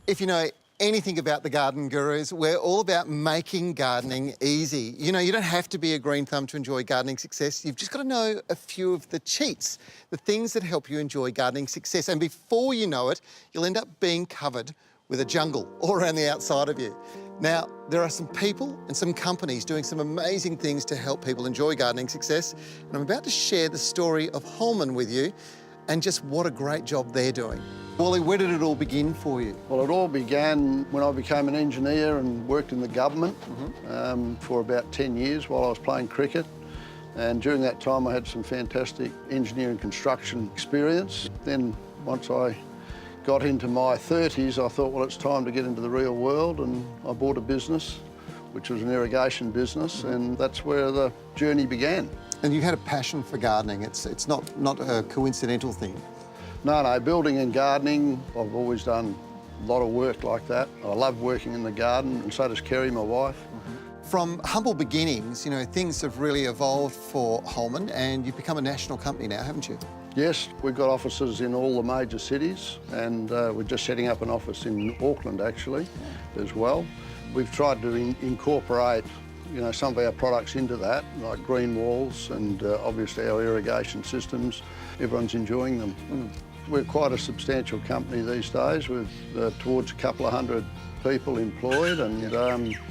If you know anything about the Garden Gurus, we're all about making gardening easy. You know, you don't have to be a green thumb to enjoy gardening success. You've just got to know a few of the cheats, the things that help you enjoy gardening success. And before you know it, you'll end up being covered with a jungle all around the outside of you. Now, there are some people and some companies doing some amazing things to help people enjoy gardening success. And I'm about to share the story of Holman with you and just what a great job they're doing. Wally, where did it all begin for you? Well, it all began when I became an engineer and worked in the government for about 10 years while I was playing cricket. And during that time, I had some fantastic engineering construction experience. Then once I got into my 30s, I thought, well, it's time to get into the real world, and I bought a business, which was an irrigation business, and that's where the journey began. And you had a passion for gardening. It's not a coincidental thing. No, building and gardening, I've always done a lot of work like that. I love working in the garden, and so does Kerry, my wife. From humble beginnings, you know, things have really evolved for Holman, and you've become a national company now, haven't you? Yes, we've got offices in all the major cities, and we're just setting up an office in Auckland, actually, as well. We've tried to incorporate, you know, some of our products into that, like green walls and obviously our irrigation systems. Everyone's enjoying them. We're quite a substantial company these days with towards a couple of hundred people employed and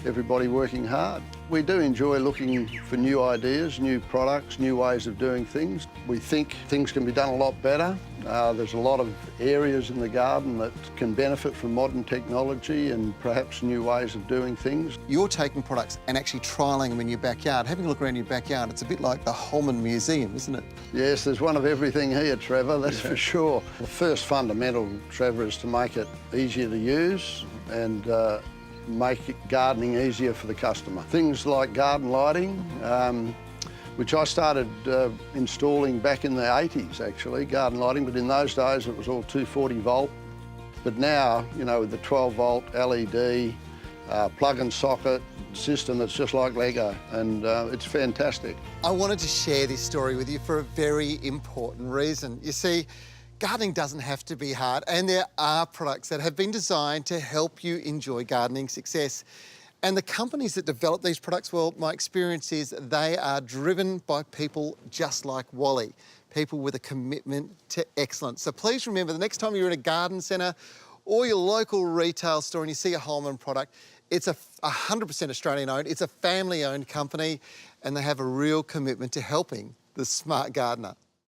everybody working hard. We do enjoy looking for new ideas, new products, new ways of doing things. We think things can be done a lot better. There's a lot of areas in the garden that can benefit from modern technology and perhaps new ways of doing things. You're taking products and actually trialling them in your backyard. Having a look around your backyard, it's a bit like the Holman Museum, isn't it? Yes, there's one of everything here, Trevor, that's for sure. The first fundamental, Trevor, is to make it easier to use and make gardening easier for the customer. Things like garden lighting, which I started installing back in the 80s, actually, garden lighting, but in those days it was all 240 volt. But now, you know, with the 12 volt LED, plug and socket system, it's just like Lego, and it's fantastic. I wanted to share this story with you for a very important reason. You see, gardening doesn't have to be hard, and there are products that have been designed to help you enjoy gardening success. And the companies that develop these products, well, my experience is they are driven by people just like Wally, people with a commitment to excellence. So please remember, the next time you're in a garden centre or your local retail store and you see a Holman product, it's 100% Australian owned, it's a family owned company, and they have a real commitment to helping the smart gardener.